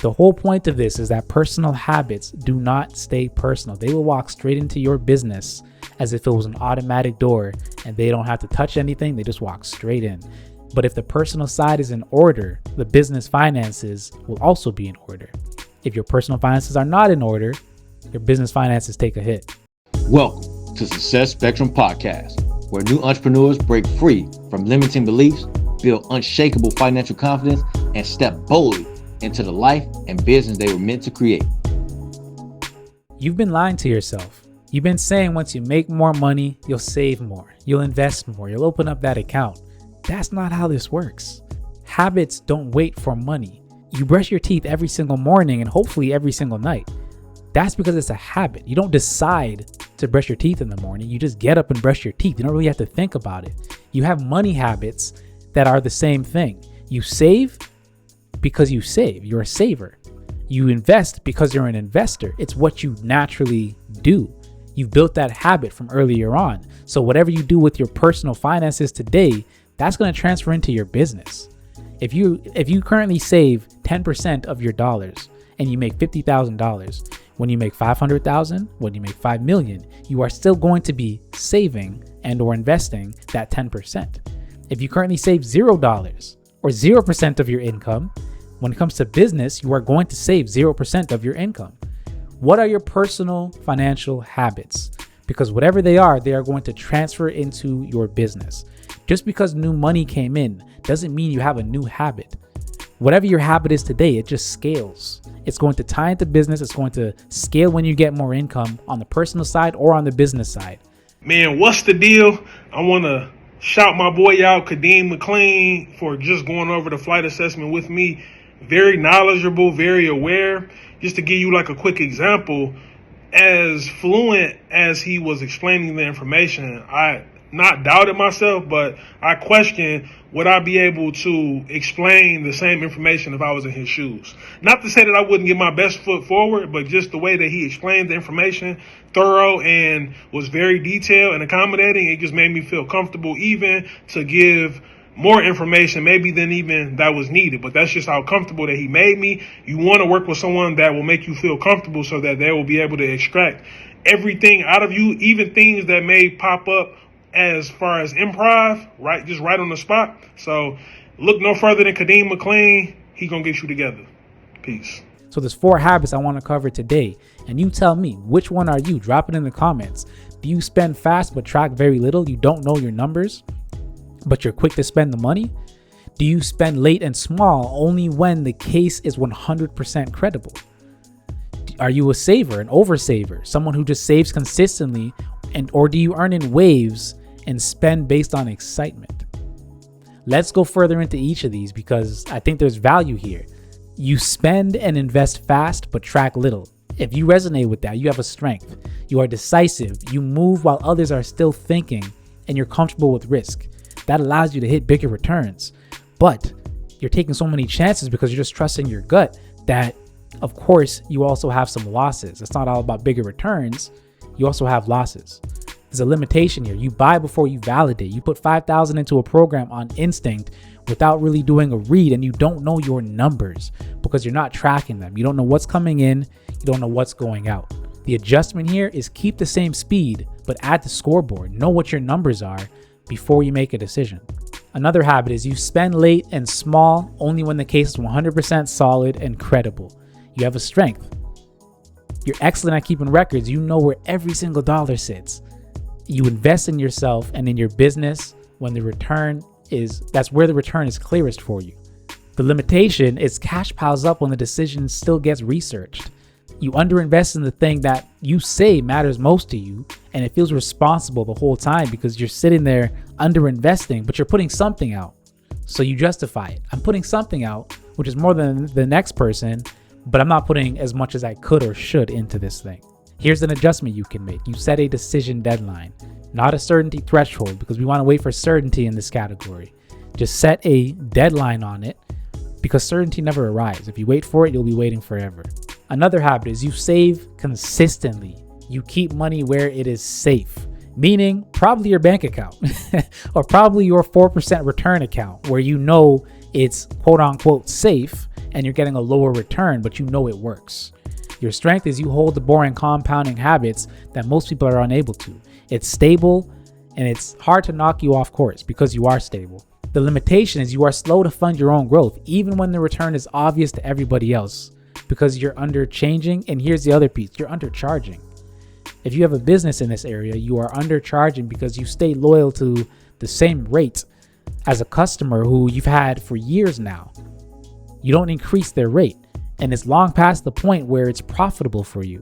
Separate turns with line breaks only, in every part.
The whole point of this is that personal habits do not stay personal. They will walk straight into your business as if it was an automatic door and they don't have to touch anything. They just walk straight in. But if the personal side is in order, the business finances will also be in order. If your personal finances are not in order, your business finances take a hit.
Welcome to Success Spectrum Podcast, where new entrepreneurs break free from limiting beliefs, build unshakable financial confidence, and step boldly into the life and business they were meant to create.
You've been lying to yourself. You've been saying once you make more money, you'll save more, you'll invest more, you'll open up that account. That's not how this works. Habits don't wait for money. You brush your teeth every single morning and hopefully every single night. That's because it's a habit. You don't decide to brush your teeth in the morning. You just get up and brush your teeth. You don't really have to think about it. You have money habits that are the same thing. You save because you save. You're a saver. You invest because you're an investor. It's what you naturally do. You've built that habit from earlier on. So whatever you do with your personal finances today, that's going to transfer into your business. If you currently save 10% of your dollars and you make $50,000, when you make $500,000, when you make $5 million, you are still going to be saving and or investing that 10%. If you currently save $0 or 0% of your income, when it comes to business, you are going to save 0% of your income. What are your personal financial habits? Because whatever they are going to transfer into your business. Just because new money came in doesn't mean you have a new habit. Whatever your habit is today, it just scales. It's going to tie into business. It's going to scale when you get more income on the personal side or on the business side.
Man, what's the deal? I want to shout my boy out, Kadeem McLean, for just going over the flight assessment with me. Very knowledgeable, very aware. Just to give you like a quick example, as fluent as he was explaining the information, I not doubted myself, but I questioned, would I be able to explain the same information if I was in his shoes? Not to say that I wouldn't get my best foot forward, but just the way that he explained the information, thorough and was very detailed and accommodating, it just made me feel comfortable even to give more information maybe than even that was needed. But that's just how comfortable that he made me. You want to work with someone that will make you feel comfortable so that they will be able to extract everything out of you, even things that may pop up as far as improv, right? Just right on the spot. So look no further than Kadeem McLean. He gonna get you together. Peace.
So there's 4 habits I want to cover today. And you tell me, which one are you? Drop it in the comments. Do you spend fast but track very little? You don't know your numbers, but you're quick to spend the money? Do you spend late and small only when the case is 100% credible? Are you a saver, an oversaver, someone who just saves consistently, or do you earn in waves and spend based on excitement? Let's go further into each of these because I think there's value here. You spend and invest fast but track little. If you resonate with that, you have a strength. You are decisive. You move while others are still thinking, and you're comfortable with risk. That allows you to hit bigger returns. But you're taking so many chances because you're just trusting your gut that, of course, you also have some losses. It's not all about bigger returns. You also have losses. There's a limitation here. You buy before you validate. You put $5,000 into a program on instinct without really doing a read, and you don't know your numbers because you're not tracking them. You don't know what's coming in. You don't know what's going out. The adjustment here is keep the same speed, but add the scoreboard. Know what your numbers are before you make a decision. Another habit is you spend late and small only when the case is 100% solid and credible. You have a strength. You're excellent at keeping records. You know where every single dollar sits. You invest in yourself and in your business when that's where the return is clearest for you. The limitation is cash piles up when the decision still gets researched. You underinvest in the thing that you say matters most to you, and it feels responsible the whole time because you're sitting there underinvesting, but you're putting something out. So you justify it. I'm putting something out, which is more than the next person, but I'm not putting as much as I could or should into this thing. Here's an adjustment you can make. You set a decision deadline, not a certainty threshold, because we want to wait for certainty in this category. Just set a deadline on it because certainty never arrives. If you wait for it, you'll be waiting forever. Another habit is you save consistently. You keep money where it is safe, meaning probably your bank account or probably your 4% return account where you know it's quote unquote safe and you're getting a lower return, but you know it works. Your strength is you hold the boring compounding habits that most people are unable to. It's stable and it's hard to knock you off course because you are stable. The limitation is you are slow to fund your own growth, even when the return is obvious to everybody else, because you're underchanging. And here's the other piece, you're undercharging. If you have a business in this area, you are undercharging because you stay loyal to the same rate as a customer who you've had for years now. You don't increase their rate, and it's long past the point where it's profitable for you.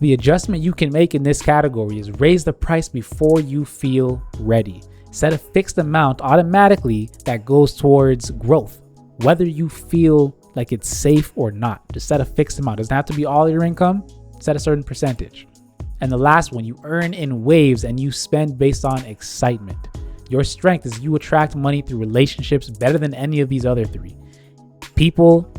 The adjustment you can make in this category is raise the price before you feel ready. Set a fixed amount automatically that goes towards growth, whether you feel like it's safe or not. Just set a fixed amount. It doesn't have to be all your income. Set a certain percentage. And the last one, you earn in waves and you spend based on excitement. Your strength is you attract money through relationships better than any of these other three. People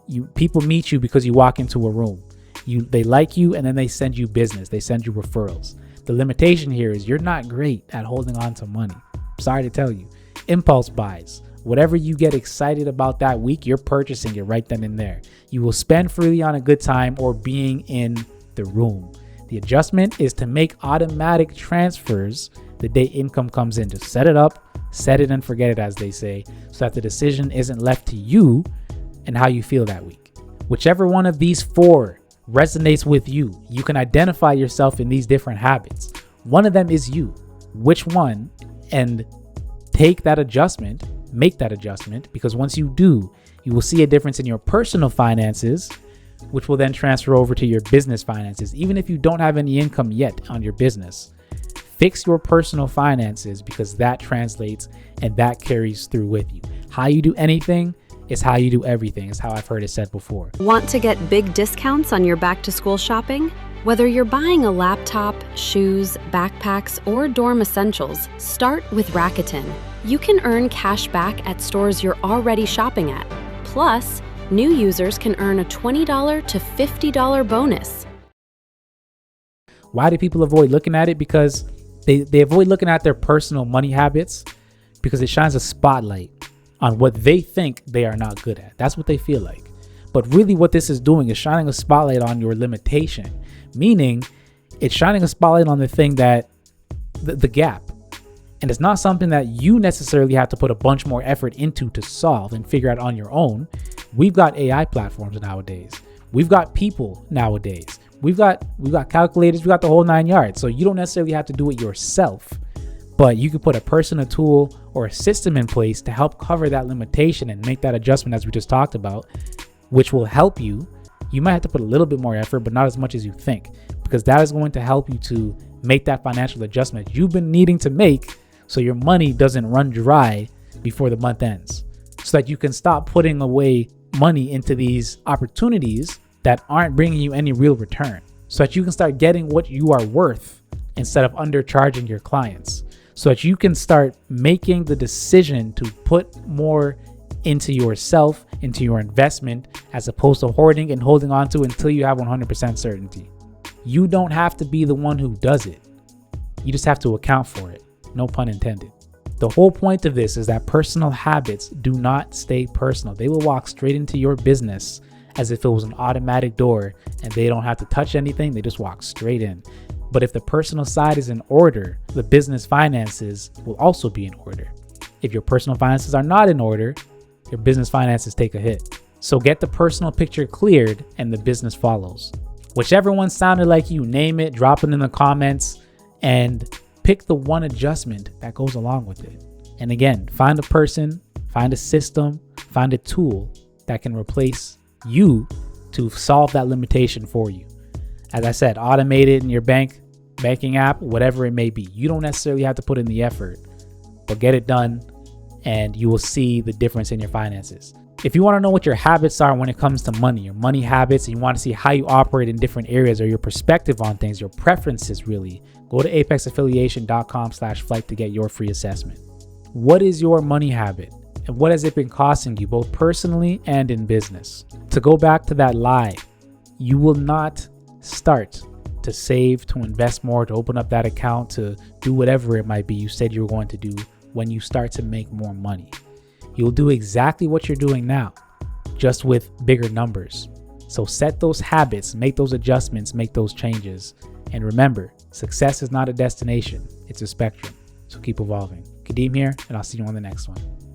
meet you because you walk into a room. They like you, and then they send you business. They send you referrals. The limitation here is you're not great at holding on to money. Sorry to tell you. Impulse buys. Whatever you get excited about that week, you're purchasing it right then and there. You will spend freely on a good time or being in the room. The adjustment is to make automatic transfers the day income comes in. Just set it up, set it and forget it, as they say, so that the decision isn't left to you and how you feel that week. Whichever one of these four resonates with you, you can identify yourself in these different habits. One of them is you. Which one? And take that adjustment, make that adjustment, because once you do, you will see a difference in your personal finances, which will then transfer over to your business finances. Even if you don't have any income yet on your business, fix your personal finances, because that translates and that carries through with you. How you do anything is how you do everything, is how I've heard it said before.
Want to get big discounts on your back-to-school shopping? Whether you're buying a laptop, shoes, backpacks, or dorm essentials, start with Rakuten. You can earn cash back at stores you're already shopping at. Plus, new users can earn a $20 to $50 bonus.
Why do people avoid looking at it? Because they avoid looking at their personal money habits, because it shines a spotlight on what they think they are not good at. That's what they feel like. But really what this is doing is shining a spotlight on your limitation, meaning it's shining a spotlight on the thing that the gap. And it's not something that you necessarily have to put a bunch more effort into to solve and figure out on your own. We've got AI platforms nowadays. We've got people nowadays. We've got calculators. We've got the whole 9 yards. So you don't necessarily have to do it yourself, but you could put a person, a tool, or a system in place to help cover that limitation and make that adjustment, as we just talked about, which will help you. You might have to put a little bit more effort, but not as much as you think, because that is going to help you to make that financial adjustment you've been needing to make, so your money doesn't run dry before the month ends, so that you can stop putting away money into these opportunities that aren't bringing you any real return, so that you can start getting what you are worth instead of undercharging your clients, so that you can start making the decision to put more into yourself, into your investment, as opposed to hoarding and holding on to until you have 100% certainty. You don't have to be the one who does it. You just have to account for it. No pun intended. The whole point of this is that personal habits do not stay personal. They will walk straight into your business as if it was an automatic door and they don't have to touch anything. They just walk straight in. But if the personal side is in order, the business finances will also be in order. If your personal finances are not in order, your business finances take a hit. So get the personal picture cleared and the business follows. Whichever one sounded like you, name it, drop it in the comments, and pick the one adjustment that goes along with it. And again, find a person, find a system, find a tool that can replace you to solve that limitation for you. As I said, automate it in your banking app, whatever it may be. You don't necessarily have to put in the effort, but get it done and you will see the difference in your finances. If you want to know what your habits are when it comes to money, your money habits, and you want to see how you operate in different areas or your perspective on things, your preferences really, go to apexaffiliation.com/flight to get your free assessment. What is your money habit and what has it been costing you both personally and in business? To go back to that lie, you will not start to save, to invest more, to open up that account, to do whatever it might be you said you were going to do when you start to make more money. You'll do exactly what you're doing now, just with bigger numbers. So set those habits, make those adjustments, make those changes. And remember, success is not a destination, it's a spectrum. So keep evolving. Kadeem here, and I'll see you on the next one.